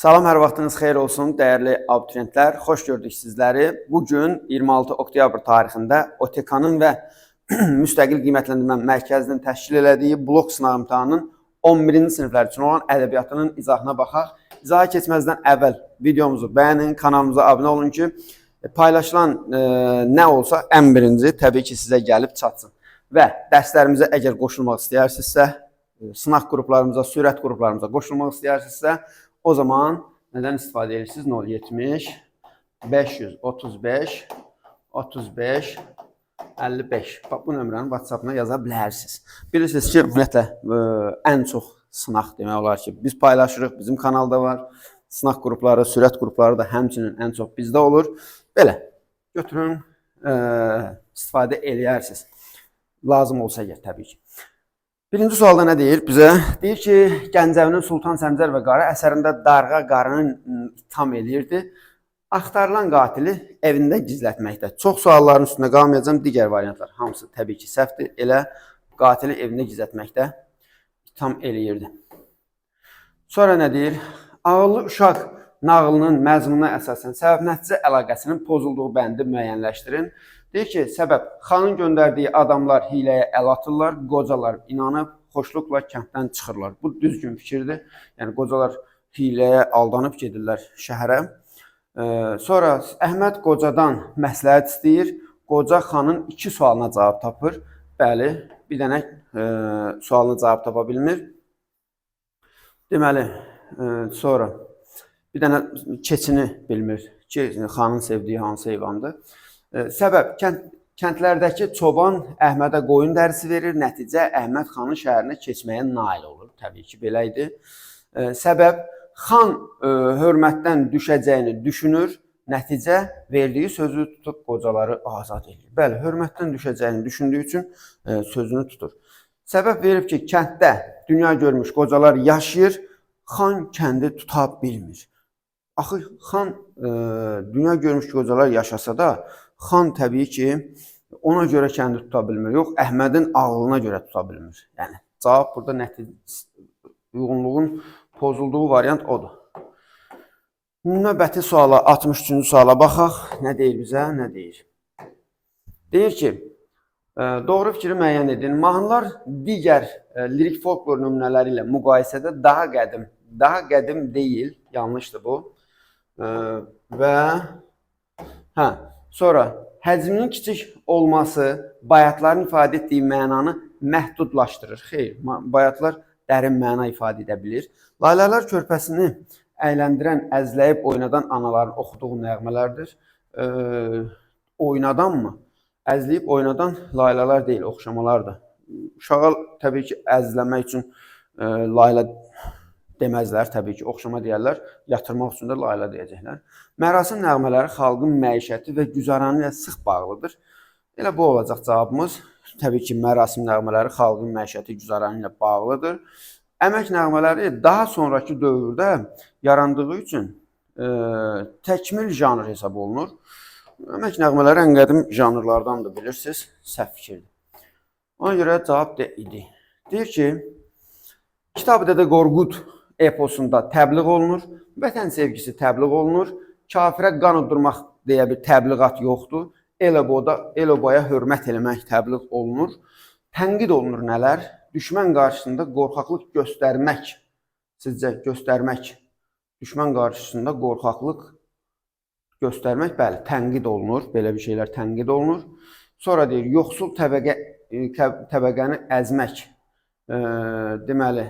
Salam, hər vaxtınız xeyir olsun, dəyərli abituriyentlər. Xoş gördük sizləri. Bugün 26 oktyabr tarixində OTK-nın və Müstəqil Qiymətləndirmə Mərkəzinin təşkil elədiyi blok sınav imtahanının 11-ci siniflər üçün olan ədəbiyyatının izahına baxaq. İzaha keçməzdən əvvəl videomuzu bəyənin, kanalımıza abunə olun ki, paylaşılan nə olsa ən birinci təbii ki, sizə gəlib çatsın. Və dərslərimizə əgər qoşulmaq istəyərsinizsə, sınaq qruplarımıza, sürət qruplarımıza qoşulmaq istəyərsinizsə, o zaman nədən istifadə edirsiniz? 070 535 35 55. Bu nömrənin WhatsApp-ına yaza bilərsiniz. Bilirsiniz ki, ümumiyyətlə ən çox sınaq demək olar ki, biz paylaşırıq, bizim kanalda var. Sınaq qrupları, sürət qrupları da həmçinin ən çox bizdə olur. Belə, götürün, istifadə eləyərsiniz. Lazım olsa əgər, təbii ki. Birinci sualda nə deyir bizə? Deyir ki, Gəncəvinin Sultan Səncər və Qarı əsərində Darğa qarının ittiham eləyirdi. Axtarılan qatili evində gizlətməkdə. Çox sualların üstündə qalmayacağım. Digər variantlar hamısı təbii ki, səhvdir. Elə qatili evində gizlətməkdə ittiham eləyirdi. Sonra nə deyir? Ağıllı uşaq nağılının məzmununa əsasən səbəb-nəticə əlaqəsinin pozulduğu bəndi müəyyənləşdirin. Deyir ki, səbəb, xanın göndərdiyi adamlar hiləyə əl atırlar, qocalar inanıb, xoşluqla kənddən çıxırlar. Bu düzgün fikirdir. Yəni, qocalar hiləyə aldanıb gedirlər şəhərə. Sonra Əhməd qocadan məsləhət istəyir. Qoca xanın 2 sualına cavab tapır. Bəli, bir dənə sualına cavab tapa bilmir. Deməli, sonra bir dənə keçini bilmir ki, xanın sevdiyi hansı heyvandır. Səbəb, kəndlərdəki çoban Əhmədə qoyun dərisi verir, nəticə Əhməd xanın şəhərinə keçməyə nail olur. Təbii ki, belə idi. Səbəb, xan hörmətdən düşəcəyini düşünür, nəticə verdiyi sözü tutub qocaları azad edir. Bəli, hörmətdən düşəcəyini düşündüyü üçün sözünü tutur. Səbəb verib ki, kənddə dünya görmüş qocalar yaşayır, xan kəndi tuta bilmir. Axı, xan dünya görmüş qocalar yaşasa da, xan təbii ki, ona görə kəndi tuta bilmir. Yox, Əhmədin ağlına görə tuta bilmir. Yəni, cavab burada uyğunluğun pozulduğu variant odur. Növbəti suala, 63-cü suala baxaq. Nə deyir bizə? Nə deyir? Deyir ki, doğru fikri müəyyən edin. Mahnılar digər lirik folklor nümunələri ilə müqayisədə daha qədim deyil. Yanlışdır bu. Və sonra həcminin kiçik olması bayatların ifadə etdiyi mənanı məhdudlaşdırır. Xeyr, bayatlar dərin məna ifadə edə bilir. Laylalar körpəsini əyləndirən, əzləyib oynadan anaların oxuduğu nəğmələrdir. Oynadan mı? Əzləyib oynadan laylalar deyil, oxşamalardır. Uşağa təbii ki, əzləmək üçün layla deməzlər, təbii ki, oxşama deyərlər. Yatırmaq üçün də layla deyəcəklər. Mərasim nəğmələri xalqın məişəti və güzaranı ilə sıx bağlıdır. Elə bu olacaq cavabımız. Təbii ki, mərasim nəğmələri xalqın məişəti, güzaranı ilə bağlıdır. Əmək nəğmələri daha sonraki dövrdə yarandığı üçün təkmil janr hesab olunur. Əmək nəğmələri ən qədim janrlardandır, bilirsiniz, səhv fikirdir. Ona görə cavab D idi. Deyir ki, Kitab-ı Dədə Qorqud eposunda təbliğ olunur, vətən sevgisi təbliğ olunur, kafirə qan udurmaq deyə bir təbliğat yoxdur, el-obaya hörmət eləmək təbliğ olunur, tənqid olunur nələr? Düşmən qarşısında qorxaqlıq göstərmək, sizcə göstərmək, düşmən qarşısında qorxaqlıq göstərmək, bəli, tənqid olunur, belə bir şeylər tənqid olunur. Sonra deyir, yoxsul təbəqəni əzmək, deməli,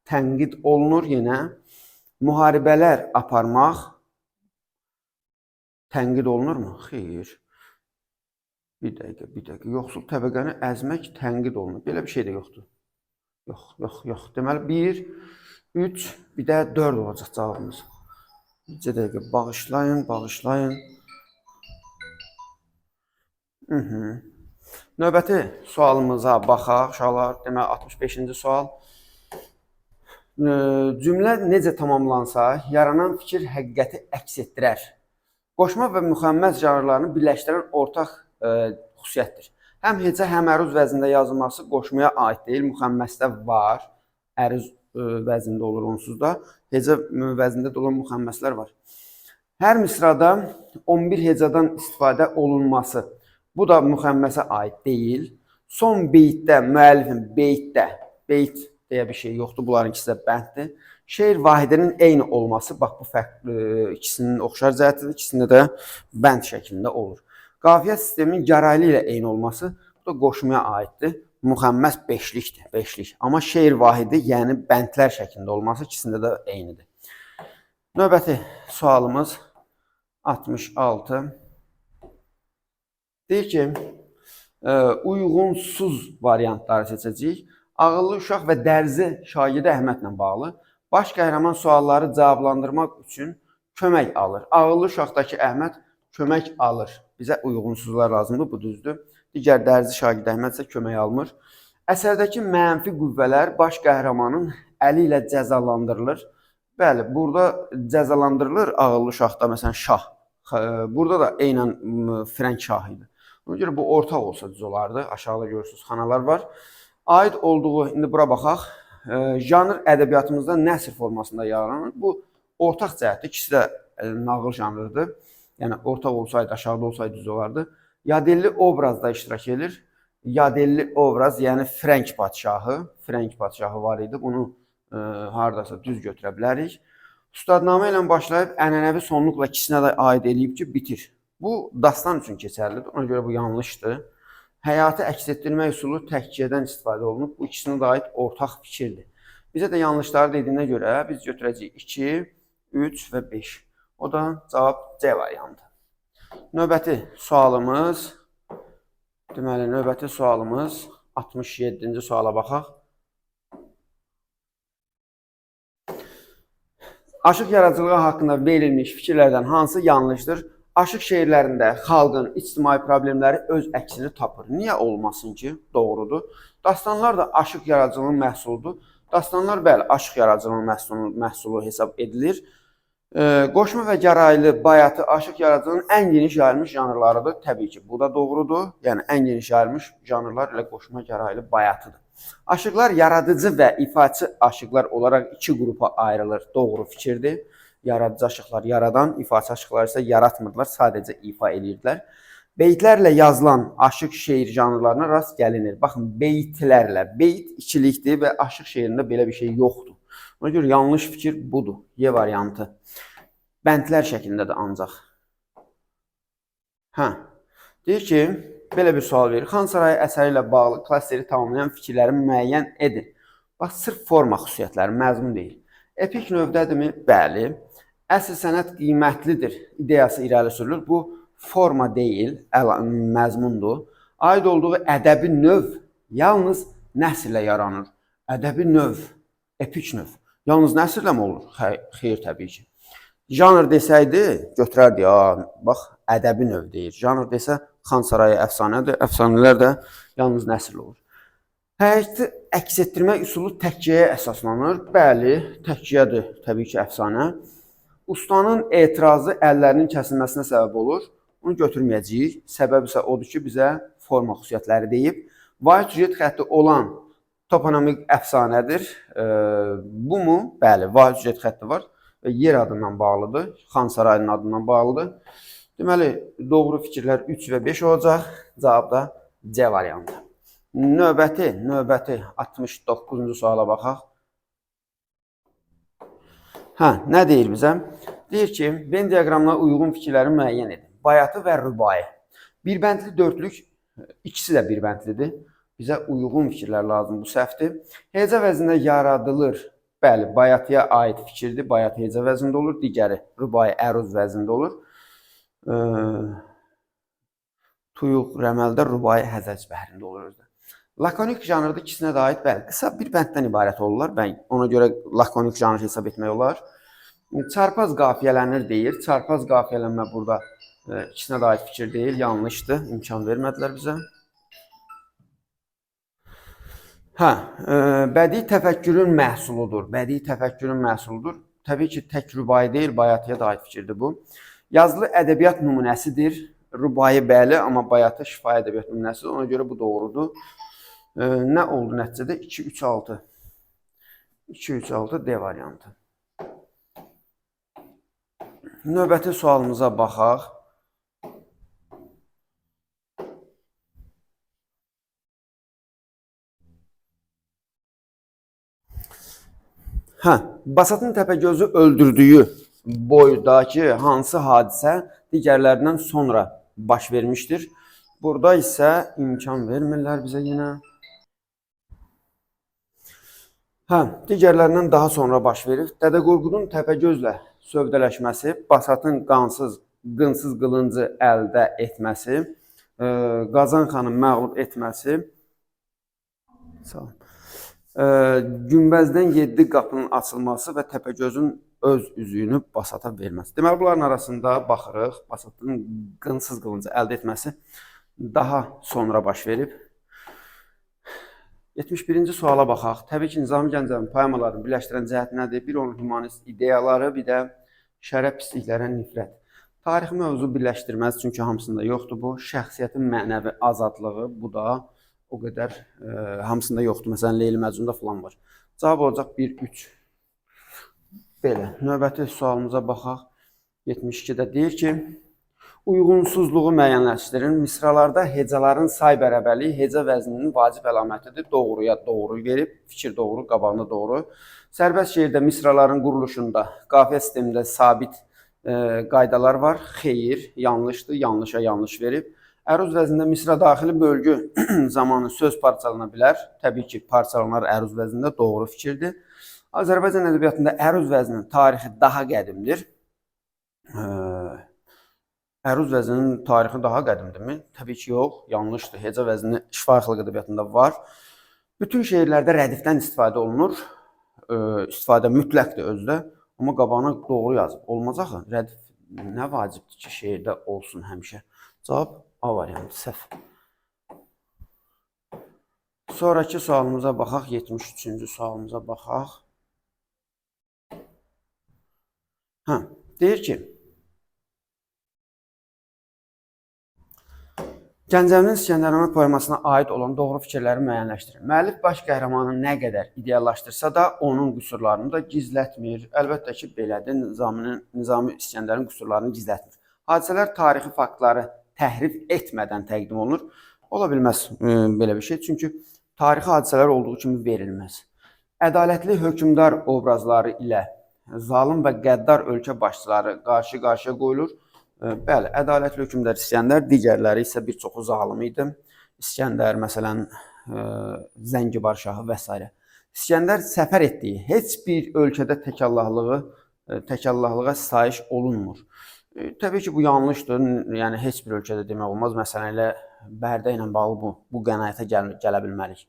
tənqid olunur yenə, müharibələr aparmaq, tənqid olunurmu? Xeyr. Bir dəqiqə. Yoxsul təbəqəni əzmək tənqid olunur. Belə bir şey də yoxdur. Yox. Deməli, 1, 3, bir də 4 olacaq cavabımız. Bir dəqiqə, bağışlayın. Növbəti sualımıza baxaq. Uşaqlar, deməli, 65-ci sual. Cümlə necə tamamlansa, yaranan fikir həqiqəti əks etdirər. Qoşma və müxəmməs janrlarını birləşdirən ortaq xüsusiyyətdir. Həm heca, həm əruz vəznində yazılması qoşmaya aid deyil, müxəmməsdə var, əruz vəzində olur onsuz da. Heca vəzində də olan müxəmməslər var. Hər misrada 11 hecadan istifadə olunması. Bu da müxəmməsə aid deyil. Son beytdə, müəllifin beytdə, beyt deyə bir şey yoxdur. Bunların ikisi də bənddir. Şeir vahidinin eyni olması, bax bu fərq ikisinin oxşar cəhətidir. İkisində də bənd şəklində olur. Qafiyə sisteminin gəraylı ilə eyni olması, bu da qoşmaya aiddir. Müxəmməs beşlikdir, beşlik. Amma şeir vahidi, yəni bəndlər şəklində olması ikisində də eynidir. Növbəti sualımız 66. Deyir ki, uyğunsuz variantları seçəcəyik. Ağıllı uşaq və dərzi şagirdi Əhmədlə bağlı. Baş qəhrəman sualları cavablandırmaq üçün kömək alır. Ağıllı uşaqdakı Əhməd kömək alır. Bizə uyğunsuzlar lazımdır, bu düzdür. Digər dərzi şagirdi Əhməd isə kömək almır. Əsərdəki mənfi qüvvələr baş qəhrəmanın əli ilə cəzalandırılır. Bəli, burada cəzalandırılır ağıllı uşaqda, məsələn, şah. Burada da eynən Frənk şahı idi. Ona görə bu ortaq olsa düz olardı. Aşağıda görürsünüz, xanalar var. Aid olduğu, indi bura baxaq, janr ədəbiyyatımızda nəsr formasında yaranır. Bu ortaq cəhətdir, ikisi də nağıl janrıdır. Yəni, ortaq olsaydı, aşağıda olsaydı düz olardı. Yadelli obrazda iştirak edir. Yadelli obraz, yəni Frənk padşahı var idi. Bunu haradasa düz götürə bilərik. Ustadnamə ilə başlayıb ənənəvi sonluqla ikisinə də aid edib ki, bitir. Bu, dastan üçün keçərlidir. Ona görə bu yanlışdır. Həyatı əks etdirmək üsulu təhkiyədən istifadə olunub. Bu ikisine də aid ortaq fikirdir. Bizə də yanlışları dediyinə görə biz götürəcəyik 2, 3 və 5. O da cavab C variantı. Növbəti sualımız, deməli, növbəti sualımız 67-ci suala baxaq. Aşıq yaradıcılığı haqqında verilmiş fikirlərdən hansı yanlışdır? Aşıq şeirlərində xalqın ictimai problemləri öz əksini tapır. Niyə olmasın ki? Doğrudur. Dastanlar da aşıq yaradıcılığının məhsuludur. Dastanlar, bəli, aşıq yaradıcılığının məhsulu hesab edilir. Qoşma və gəraylı bayatı aşıq yaradıcılığının ən geniş yayılmış janrlarıdır. Təbii ki, bu da doğrudur. Yəni, ən geniş yayılmış janrlar ilə qoşma, gəraylı bayatıdır. Aşıqlar yaradıcı və ifaçı aşıqlar olaraq iki qrupa ayrılır. Doğru fikirdir. Yaradıcı aşıqlar yaradan, ifaçı aşıqlar isə yaratmırlar, sadəcə ifa edirdilər. Beytlərlə yazılan aşıq şeir janrlarına rast gəlinir. Baxın, beytlərlə, beyt ikilikdir və aşıq şeirində belə bir şey yoxdur. Ona görə yanlış fikir budur. Y variantı. Bəndlər şəklindədir ancaq. Deyir ki, belə bir sual verir. Xan Sarayı əsəri ilə bağlı klasteri tamamlayan fikirləri müəyyən edin. Bax, sırf forma xüsusiyyətləri, məzmun deyil. Epik növdədirmi? Bəli. Əsl sənət qiymətlidir ideyası irəli sürülür. Bu forma deyil, məzmundur. Aid olduğu ədəbi növ yalnız nəsrlə yaranır. Ədəbi növ, epik növ. Yalnız nəsrlə mi olur? Xeyr, təbii ki. Janr desəydi, götürərdi, bax, ədəbi növ deyir. Janr desə, Xan Sarayı əfsanədir. Əfsanələr də yalnız nəsrlə olur. Həyatı əks etdirmək üsulu təkkiyəyə əsaslanır. Bəli, təkkiyədir təbii ki, əfsanə. Ustanın etirazı əllərinin kəsilməsinə səbəb olur. Onu götürməyəcəyik. Səbəb isə odur ki, bizə forma xüsusiyyətləri deyib. Vahid süjet xətti olan toponimik əfsanədir. Bu mu? Bəli, vahid süjet xətti var. Yer adından bağlıdır. Xan Sarayının adından bağlıdır. Deməli, doğru fikirlər 3 və 5 olacaq. Cavab da C variantı. Növbəti 69-cu suala baxaq. Nə deyir bizə? Deyir ki, Venn diaqramına uyğun fikirləri müəyyən edin. Bayatı və rübai. Birbəndli dörtlük, ikisi də birbəndlidir. Bizə uyğun fikirlər lazım, bu səhvdir. Heca vəzində yaradılır. Bəli, bayatıya aid fikirdir. Bayatı heca vəzində olur. Digəri rübai əruz vəzində olur. Tuyuq rəməldə rübai həzəc bəhrində olur özdə. Lakonik janrda ikisinə də aid, bəli, qısa bir bənddən ibarət olurlar. Ona görə lakonik janr hesab etmək olar. Çarpaz qafiyələnir deyir. Çarpaz qafiyələnmə burada ikisinə də aid fikir deyil, yanlışdır. İmkan vermədilər bizə. Bədii təfəkkürün məhsuludur. Bədii təfəkkürün məhsuludur. Təbii ki, tək rübai deyil, bayatıya da aid fikirdir bu. Yazılı ədəbiyyat nümunəsidir. Rübai bəli, amma bayatı şifahi ədəbiyyat nümunəsidir. Ona görə bu doğrudur. Nə oldu nəticədə? 2, 3, 6. 2, 3, 6 D variantı. Növbəti sualımıza baxaq. Basatın Təpəgözü öldürdüyü boydakı hansı hadisə digərlərindən sonra baş vermişdir? Burada isə imkan vermirlər bizə yenə. Digərlərindən daha sonra baş verir. Dədə Qorqudun Təpəgözlə sövdələşməsi, Basatın qınsız qılıncı əldə etməsi, Qazan xanı məğlub etməsi, Günbəzdən 7 qapının açılması və Təpəgözün öz üzüyünü Basata verməsi. Deməli, bunların arasında baxırıq, Basatın qınsız qılıncı əldə etməsi daha sonra baş verib. 71-ci suala baxaq. Təbii ki, Nizami Gəncəvin poemalarını birləşdirən cəhət nədir? Bir, onun humanist ideyaları, bir də şərəf pisliklərə nifrət. Tarixi mövzu birləşdirməz, çünki hamısında yoxdur bu. Şəxsiyyətin mənəvi azadlığı, bu da o qədər hamısında yoxdur. Məsələn, Leyli Məcnunda falan var. Cavab olacaq 1, 3. Belə. Növbəti sualımıza baxaq. 72-də deyir ki, uyğunsuzluğu müəyyənləşdirin. Misralarda hecaların say bərabərliyi heca vəzninin vacib əlamətidir. Doğruya doğru verib, fikir doğru, qabağında doğru. Sərbəst şeirdə misraların quruluşunda qafiyə sistemində sabit qaydalar var. Xeyir, yanlışdır, yanlışa yanlış verib. Əruz vəznində misra daxili bölgü zamanı söz parçalana bilər. Təbii ki, parçalanar əruz vəznində doğru fikirdir. Azərbaycan ədəbiyyatında əruz vəzninin tarixi daha qədimdir. Əruz vəzninin tarixi daha qədimdirmi? Təbii ki, yox, yanlışdır. Heca vəzni şifahi xalq ədəbiyyatında var. Bütün şeirlərdə rədifdən istifadə olunur. İstifadə mütləqdir özdə. Amma qabağına doğru yazıb. Olmaz axı. Rədif nə vacibdir ki, şeirdə olsun həmişə? Cavab A variantı, səhv. Sonraki sualımıza baxaq. 73-cü sualımıza baxaq. Deyir ki, Gəncəvinin İskəndərnamə poemasına aid olan doğru fikirləri müəyyənləşdirin. Müəllif baş qəhrəmanı nə qədər ideallaşdırsa da, onun qüsurlarını da gizlətmir. Əlbəttə ki, belədir. Nizami İskəndərin qüsurlarını gizlətmir. Hadisələr tarixi faktları təhrif etmədən təqdim olunur. Ola bilməz belə bir şey. Çünki tarixi hadisələr olduğu kimi verilməz. Ədalətli hökmdar obrazları ilə zalim və qəddar ölkə başçıları qarşı-qarşıya qoyulur. Bəli, ədalətli hökmdar İskəndər, digərləri isə bir çoxu zalim idi. İskəndər, məsələn, Zəngibar şahı və s. İskəndər səfər etdiyi heç bir ölkədə təkallahlığa sitayiş olunmur. Təbii ki, bu yanlışdır. Yəni, heç bir ölkədə demək olmaz. Məsələn, elə Bərdə ilə bağlı bu qənaətə gələ bilmərik.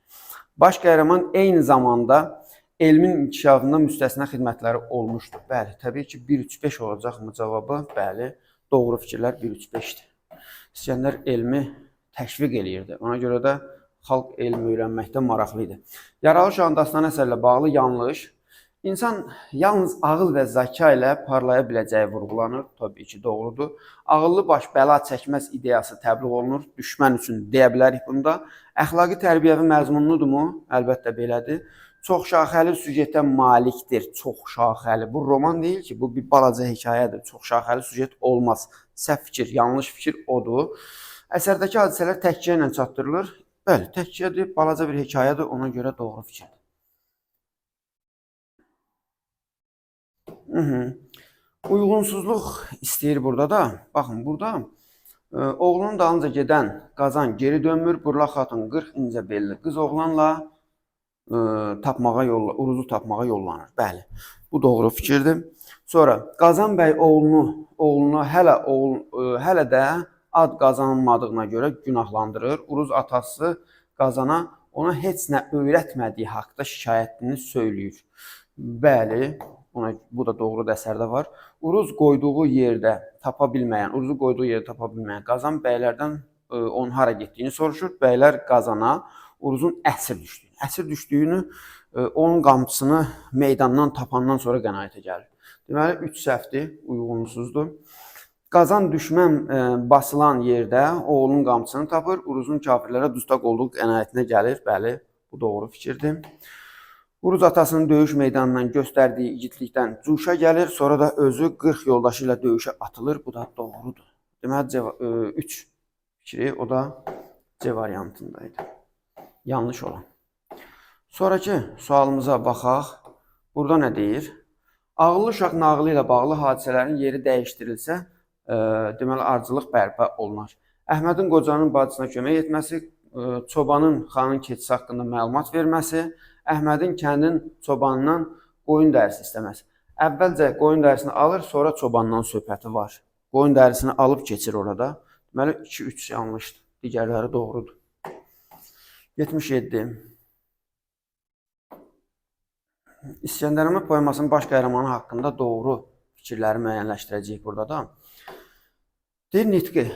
Baş qəhrəman eyni zamanda elmin inkişafında müstəsna xidmətləri olmuşdur. Bəli, təbii ki, 1-3-5 olacaqmı cavabı? Bəli, doğru fikirlər 1-3-5-dir. İskəndər elmi təşviq eləyirdi. Ona görə də xalq elmi öyrənməkdə maraqlı idi. Yaralı Şahın dastanı əsərlə bağlı yanlış. İnsan yalnız ağıl və zəka ilə parlaya biləcəyi vurğulanır. Təbii ki, doğrudur. Ağıllı baş bəla çəkməz ideyası təbliğ olunur. Düşmən üçün deyə bilərik bunda. Əxlaqi tərbiyəvi məzmunludurmu? Əlbəttə belədir. Çox şaxəli süjetə malikdir. Çox şaxəli. Bu roman deyil ki, bu bir balaca hekayədir. Çox şaxəli süjet olmaz. Səhv fikir, yanlış fikir odur. Əsərdəki hadisələr təkcə ilə çatdırılır. Bəli, təkcədir, balaca bir hekayədir. Ona görə doğru fikirdir. Uyğunsuzluq istəyir burada da. Baxın, burada oğlunun dalınca gedən Qazan geri dönmür. Burla xatun 40 incə belli qız oğlanla uruzu tapmağa yollanır. Bəli, bu doğru fikirdir. Sonra Qazan bəy oğlunu hələ də ad qazanmadığına görə günahlandırır. Uruz atası Qazana ona heç nə öyrətmədiyi haqda şikayətini söyləyir. Bəli, bu da doğru əsərdə var. Uruzu qoyduğu yerdə tapa bilməyən Qazan bəylərdən onun hara getdiyini soruşur. Bəylər Qazana Uruzun əsir düşdüyünü, onun qamçısını meydandan tapandan sonra qənaətə gəlir. Deməli, 3 səhvdir, uyğunsuzdur. Qazan düşmən basılan yerdə oğlunun qamçısını tapır, Uruzun kafirlərə dustaq olduğu qənaətinə gəlir. Bəli, bu doğru fikirdir. Uruz atasının döyüş meydanından göstərdiyi igidlikdən cuşa gəlir, sonra da özü 40 yoldaşı ilə döyüşə atılır. Bu da doğrudur. Deməli, 3 fikri, o da C variantındaydı. Yanlış olan. Sonraki sualımıza baxaq. Burada nə deyir? Ağıllı uşaq nağılı ilə bağlı hadisələrin yeri dəyişdirilsə, deməli, arıcılıq bərpa olunar. Əhmədin qocanın bacısına kömək etməsi, çobanın xanın keçisi haqqında məlumat verməsi, Əhmədin kəndin çobanından qoyun dərisi istəməsi. Əvvəlcə qoyun dərisini alır, sonra çobandan söhbəti var. Qoyun dərisini alıb keçir orada. Deməli, 2-3 yanlışdır. Digərləri doğrudur. 77. İskəndərəmə poemasının baş qəhrəmanı haqqında doğru fikirləri müəyyənləşdirəcəyik burada da. Deyir nitqi,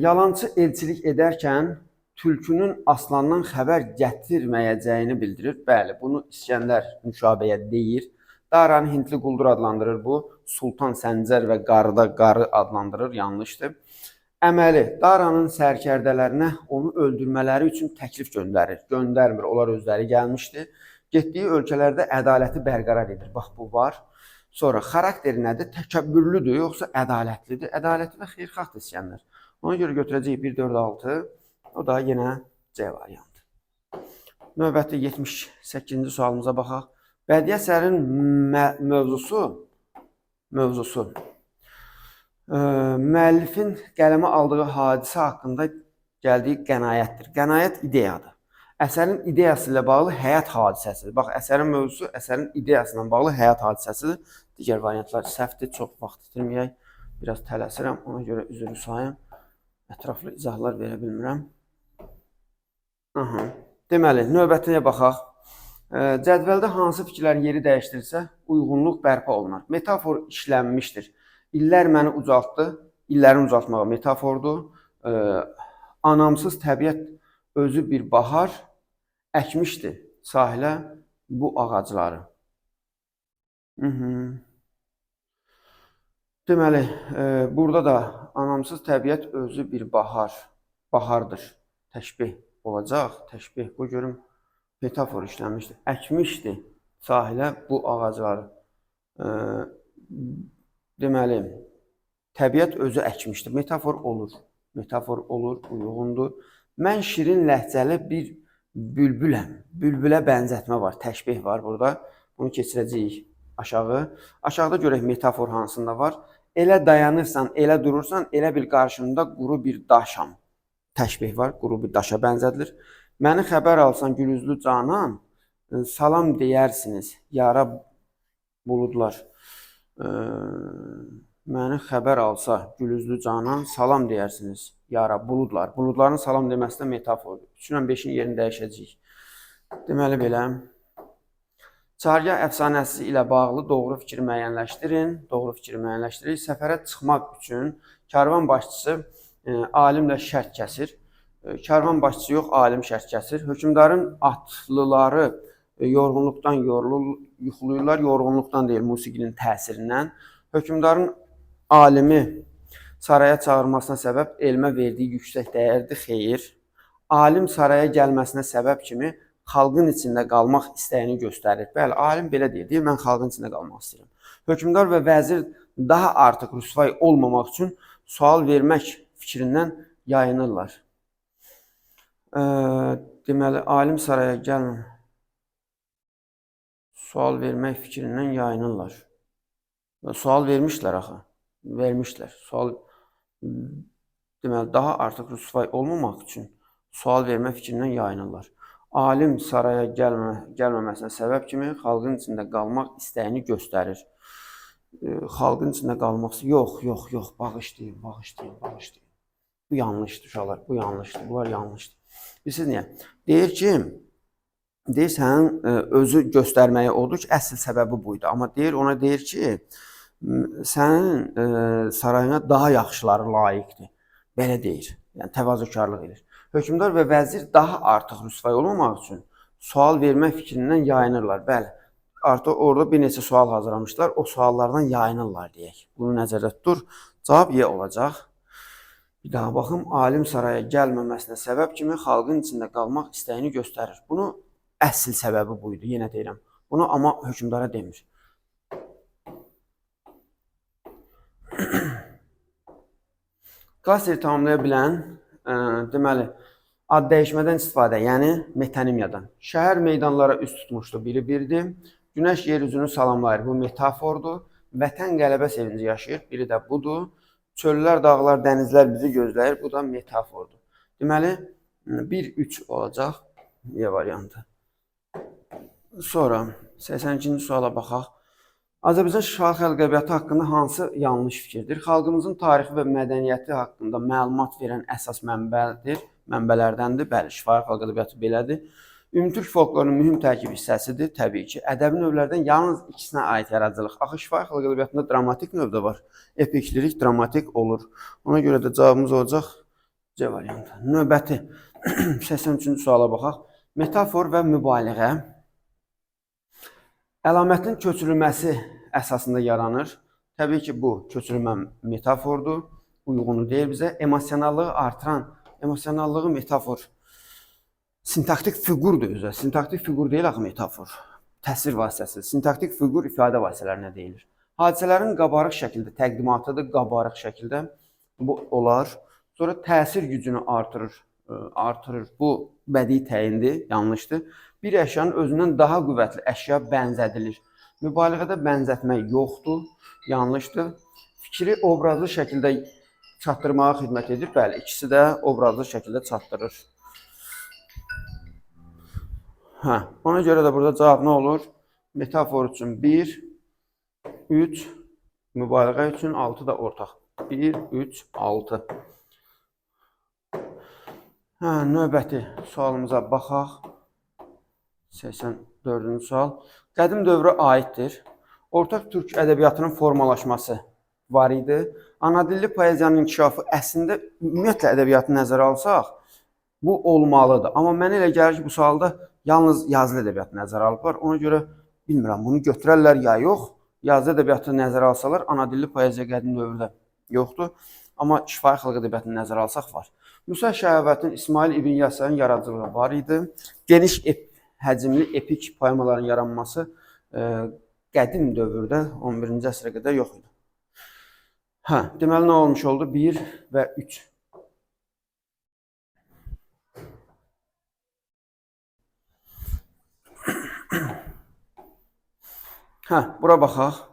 yalançı elçilik edərkən tülkünün aslandan xəbər gətirməyəcəyini bildirir. Bəli, bunu İskəndər müşabəyə deyir. Daranı Hintli quldur adlandırır bu. Sultan Səncər və qarıda qarı adlandırır. Yanlışdır. Əməli, Daranın sərkərdələrinə onu öldürmələri üçün təklif göndərir. Göndərmir, onlar özləri gəlmişdi. Getdiyi ölkələrdə ədaləti bərqərar edir. Bax, bu var. Sonra xarakteri nədir? Təkəbbürlüdür, yoxsa ədalətlidir? Ədalətli və xeyirxahdır İskəndər. Ona görə götürəcəyik 1, 4, 6. O da yenə C variantı. Növbəti 78-ci sualımıza baxaq. Bədii əsərin mövzusu müəllifin qələmə aldığı hadisə haqqında gəldiyi qənaətdir. Qənaət ideyadır. Əsərin ideyası ilə bağlı həyat hadisəsidir. Bax, əsərin mövzusu əsərin ideyası ilə bağlı həyat hadisəsidir. Digər variantlar səhvdir, çox vaxt itirməyək. Biraz tələsirəm, ona görə üzrlü sayım. Ətraflı izahlar verə bilmirəm. Deməli, növbətinə baxaq. Cədvəldə hansı fikirlərin yeri dəyişdirilsə, uyğunluq bərpa olunar. Metafor işlənmişdir. İllər məni ucaltdı. İllərin ucaltmağı metafordur. Anamsız təbiət özü bir bahar əkmişdi sahilə bu ağacları. Deməli, burada da anamsız təbiət özü bir bahardır. Təşbih olacaq. Təşbih, bu görüm, metafor işlənmişdir. Əkmişdi sahilə bu ağacları. Deməli, təbiət özü əkmişdir. Metafor olur. Metafor olur, uyğundur. Mən şirin ləhcəli bir bülbüləm. Bülbülə bənzətmə var, təşbih var burada. Bunu keçirəcəyik aşağı. Aşağıda görək metafor hansında var. Elə dayanırsan, elə durursan, elə bil qarşında quru bir daşam. Təşbih var, quru bir daşa bənzədilir. Məni xəbər alsan gülüzlü canan, salam deyərsiniz, yara buludlar. Məni xəbər alsa gülüzlü canan, salam deyərsiniz, yara buludlar. Buludların salam deməsi də metafordur. 3 ilə 5-in yerini dəyişəcəyik. Deməli belə. Çargah əfsanəsi ilə bağlı doğru fikri müəyyənləşdirin. Doğru fikri müəyyənləşdirin. Səfərə çıxmaq üçün karvan başçısı alimlə şərt kəsir. Karvan başçısı yox, alim şərt kəsir. Hökümdarın atlıları yorğunluqdan yuxuluyurlar. Yorğunluqdan deyil, musiqinin təsirindən. Hökümdarın alimi saraya çağırmasına səbəb elmə verdiyi yüksək dəyərdir, xeyir. Alim saraya gəlməsinə səbəb kimi xalqın içində qalmaq istəyini göstərir. Bəli, alim belə deyir, mən xalqın içində qalmaq istəyirəm. Hökümdar və vəzir daha artıq rüsvay olmamaq üçün sual vermək fikrindən yayınırlar. Deməli, alim saraya gəlmir. Sual vermək fikrindən yayınırlar. Sual vermişlər axı. Vermişlər. Sual, deməli, daha artıq rüsvay olmamaq üçün sual vermək fikrindən yayınırlar. Alim saraya gəlməməsinə səbəb kimi xalqın içində qalmaq istəyini göstərir. Xalqın içində qalmaq, yox, bağışlayın. Bu yanlışdır uşaqlar, bu yanlışdır, bunlar yanlışdır. Bilirsiniz niyə? Deyir ki, sənin özü göstərməyi odur ki, əsl səbəbi buydu. Amma ona deyir ki, sənin sarayına daha yaxşıları layiqdir. Belə deyir, yəni təvazökarlıq edir. Hökümdar və vəzir daha artıq rüsvay olmamaq üçün sual vermək fikrindən yayınırlar. Bəli, artıq orada bir neçə sual hazırlamışlar, o suallardan yayınırlar deyək. Bunu nəzərdə tutur, cavab Y olacaq. Bir daha baxım, alim saraya gəlməməsinə səbəb kimi xalqın içində qalmaq istəyini göstərir. Bunu əsl səbəbi buydu, yenə deyirəm. Bunu amma hökmdara demir. Qasri tamamlaya bilən, deməli, ad dəyişmədən istifadə, yəni metonimiyadan. Şəhər meydanlara üst tutmuşdu, biri birdir. Günəş yer üzünü salamlayır, bu metafordur. Vətən qələbə sevinci yaşayır, biri də budur. Çöllər, dağlar, dənizlər bizi gözləyir, bu da metafordur. Deməli, 1-3 olacaq Y variantı. Sonra 82-ci suala baxaq. Azərbaycan şifahi xalq ədəbiyyatı haqqında hansı yanlış fikirdir? Xalqımızın tarixi və mədəniyyəti haqqında məlumat verən əsas mənbələrdəndir. Bəli, şifahi xalq ədəbiyyatı belədir. Ümumtürk folklorunun mühüm tərkib hissəsidir, təbii ki. Ədəbi növlərdən yalnız ikisinə aid yaradıcılıq. Axı şifahi xalq ədəbiyyatında dramatik növ də var. Epik, lirik, dramatik olur. Ona görə də cavabımız olacaq C variantı. Növbəti 83-cü suala baxaq. Metafor və mübaliğə əlamətin köçürülməsi əsasında yaranır. Təbii ki, bu köçürülmə metafordur, uyğunu deyil bizə. Emosionallığı artıran, emosionallığı metafor, sintaktik fiqurdur özə. Sintaktik fiqur deyil axı metafor, təsvir vasitəsi. Sintaktik fiqur ifadə vasitələrinə deyilir. Hadisələrin qabarıq şəkildə təqdimatıdır, qabarıq şəkildə bu olar. Sonra təsir gücünü artırır. Bu bədii təyindir, yanlışdır. Bir əşyanın özündən daha qüvvətli əşya bənzədilir. Mübaliğədə bənzətmək yoxdur, yanlışdır. Fikri obrazlı şəkildə çatdırmağa xidmət edir. Bəli, ikisi də obrazlı şəkildə çatdırır. Ona görə də burada cavab nə olur? Metafor üçün 1, 3, mübaliğə üçün 6 da ortaq. 1, 3, 6. Növbəti sualımıza baxaq. 84-cü sual. Qədim dövrə aiddir. Orta türk ədəbiyyatının formalaşması var idi. Anadilli poeziyanın inkişafı əslində ümumiyyətlə ədəbiyyatı nəzərə alsaq, bu olmalıdır. Amma mənə elə gəlir ki, bu sualda yalnız yazılı ədəbiyyatı nəzərə alıblar. Ona görə bilmirəm, bunu götürərlər ya yox. Yazılı ədəbiyyatı nəzərə alsalar, anadilli poeziya qədim dövrdə yoxdur. Amma şifahi xalq ədəbiyyatını nəzərə alsaq var. Musa Şəhəvətin, İsmail İbn Yəsərin yaradıcılığı var idi. Geniş həcmli epik poemaların yaranması qədim dövrdə 11-ci əsrə qədər yox idi. Deməli, nə olmuş oldu? 1 və 3. Bura baxaq.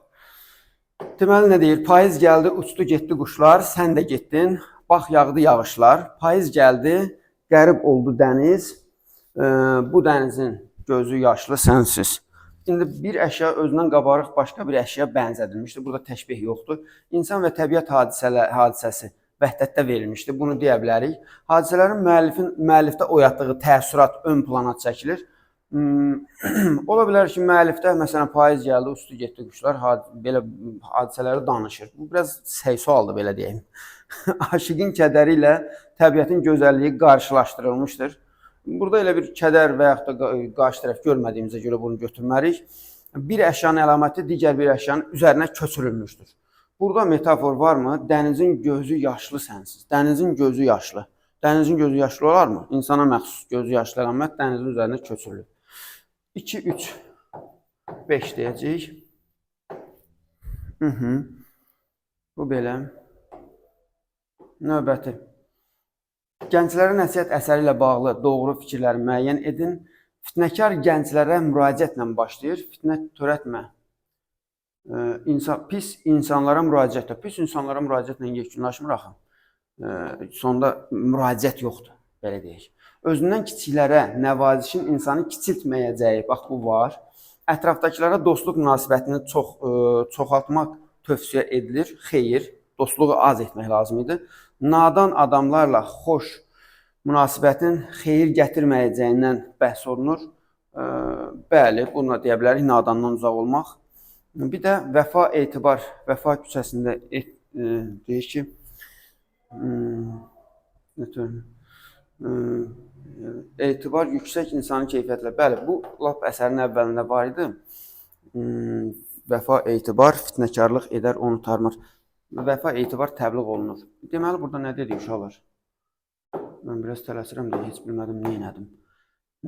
Deməli, nə deyir? Payız gəldi, uçdu, getdi quşlar, sən də getdin, bax, yağdı yağışlar. Payız gəldi, qərib oldu dəniz. Bu dənizin gözü yaşlı sənsiz. İndi bir əşya özündən qabarıq başqa bir əşya bənzədilmişdir. Burada təşbih yoxdur. İnsan və təbiət hadisəsi vəhdətdə verilmişdir. Bunu deyə bilərik. Hadisələrin müəllifdə oyatdığı təəssürat ön plana çəkilir. Ola bilər ki, müəllifdə, məsələn, payız gəldi, uçdu, getdi quşlar, belə hadisələri danışır. Bu, biraz seysualdır, belə deyəyim. Aşıqın kədəri ilə təbiətin gözəlliyi qarşılaşdırılmışdır. Burada elə bir kədər və yaxud da qarşı tərəf görmədiyimizə görə bunu götürmərik. Bir əşyanın əlaməti digər bir əşyanın üzərinə köçürülmüşdür. Burada metafor varmı? Dənizin gözü yaşlı sənsiz. Dənizin gözü yaşlı. Dənizin gözü yaşlı olarmı? İnsana məxsus gözü yaşlı əlamət dənizin üzərinə köçürülür. 2, 3, 5 deyəcəyik. Bu belə. Növbəti. Gənclərə nəsihət əsəri ilə bağlı doğru fikirləri müəyyən edin. Fitnəkar gənclərə müraciətlə başlayır. Fitnə törətmə. Pis insanlara müraciətlə. Pis insanlara müraciətlə yekunlaşmır axı. Sonda müraciət yoxdur, belə deyək. Özündən kiçiklərə nəvazişin insanı kiçiltməyəcəyi, bax bu var. Ətrafdakılara dostluq münasibətini çoxaltmaq tövsiyə edilir. Xeyr, dostluğu az etmək lazım idi. Nadan adamlarla xoş münasibətin xeyir gətirməyəcəyindən bəhs olunur. Bəli, bunu deyə bilərik, nadandan uzaq olmaq. Bir də vəfa, etibar, vəfa küçəsində deyir ki, etibar yüksək insani keyfiyyətlə. Bəli, bu lap əsərin əvvəlində var idi. Vəfa, etibar, fitnəkarlıq edər, onu tarmır. Vəfa, etibar təbliğ olunur. Deməli, burada nə dedik uşaqlar? Mən biraz tələsirəm deyə heç bilmədim, nə elədim.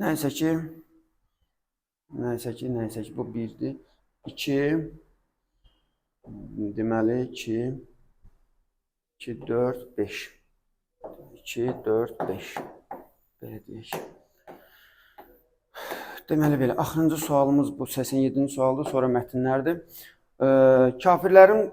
Nəysə ki, Nəysə ki, bu 1-dir. 2, deməli 2, 2, 4, 5. 2, 4, 5. Belə deyək. Deməli belə, axırıncı sualımız bu 87-ci sualdır, sonra mətnlərdir. Kafirlərin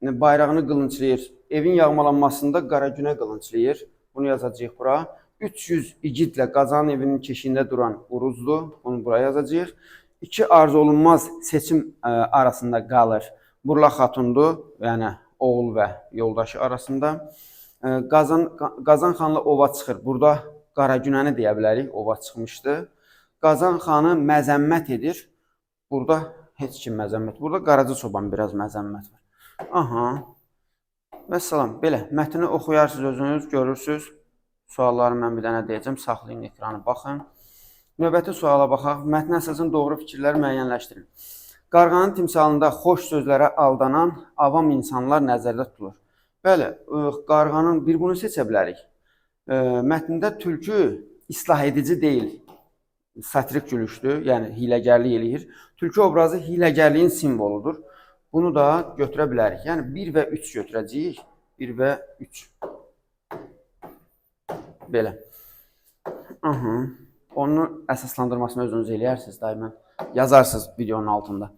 bayrağını qılınçlayır. Evin yağmalanmasında Qaragünə qılınçlayır. Bunu yazacağıq bura. 300 igidlə Qazanın evinin keşiyində duran Uruzdur. Bunu buraya yazacağıq. 2 arzu olunmaz seçim arasında qalır. Burla Xatundur, yəni oğul və yoldaşı arasında. Qazan xanla ova çıxır. Burada Qaragünəni deyə bilərik, ova çıxmışdı. Qazan xanı məzəmmət edir. Burada heç kim məzəmmət. Burada Qaraca çoban biraz məzəmmət var. Aha. Vəssalam. Belə, mətni oxuyarsınız özünüz, görürsünüz. Sualları mən bir dənə deyəcəm. Saxlayın ekranı, baxın. Növbəti suala baxaq. Mətn əsasən doğru fikirləri müəyyənləşdirin. Qarğanın timsalında xoş sözlərə aldanan avam insanlar nəzərdə tutulur. Bəli, qarğanın bir bunu seçə bilərik. Mətndə tülkü islah edici deyil. Satirik gülüşdür, yəni hiləgərlik eləyir. Tülkü obrazı hiləgərliyin simvoludur. Bunu da götürə bilərik. Yəni 1 və 3 götürəcəyik. 1 və 3. Belə. Onu əsaslandırmasını özünüz eləyərsiniz. Daimən yazarsınız videonun altında.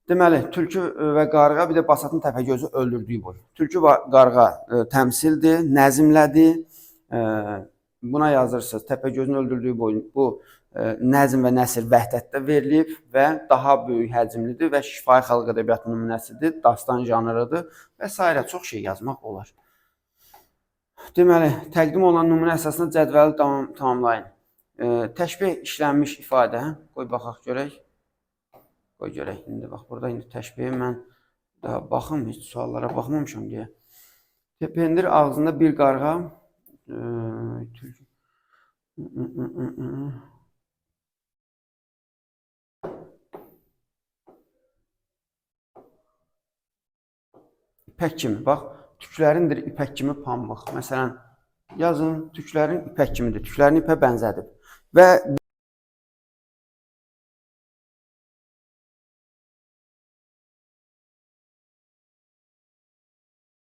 Deməli, tülkü və qarğa bir də Basatın Təpəgözü öldürdüyü boy. Tülkü və qarğa təmsildir, nəzimlədir. Buna yazırsınız. Təpəgözün öldürdüyü boy bu nəzm və nəsr vəhdətdə verilib və daha böyük həcmlidir və şifahi xalq ədəbiyyatı nümunəsidir, dastan janrıdır və s. Çox şey yazmaq olar. Deməli, təqdim olunan nümunə əsasında cədvəli tamamlayın. Təşbih işlənmiş ifadə. Qoy baxaq görək. Qoy görək. İndi bax, burada indi təşbihi mən daha baxım, heç suallara baxmamışam deyə. Pendir ağzında bir qarğa. İpək kimi, bax, tüklərindir ipək kimi pambıq. Məsələn, yazın, tüklərin ipək kimidir, tüklərini ipə bənzədib. Və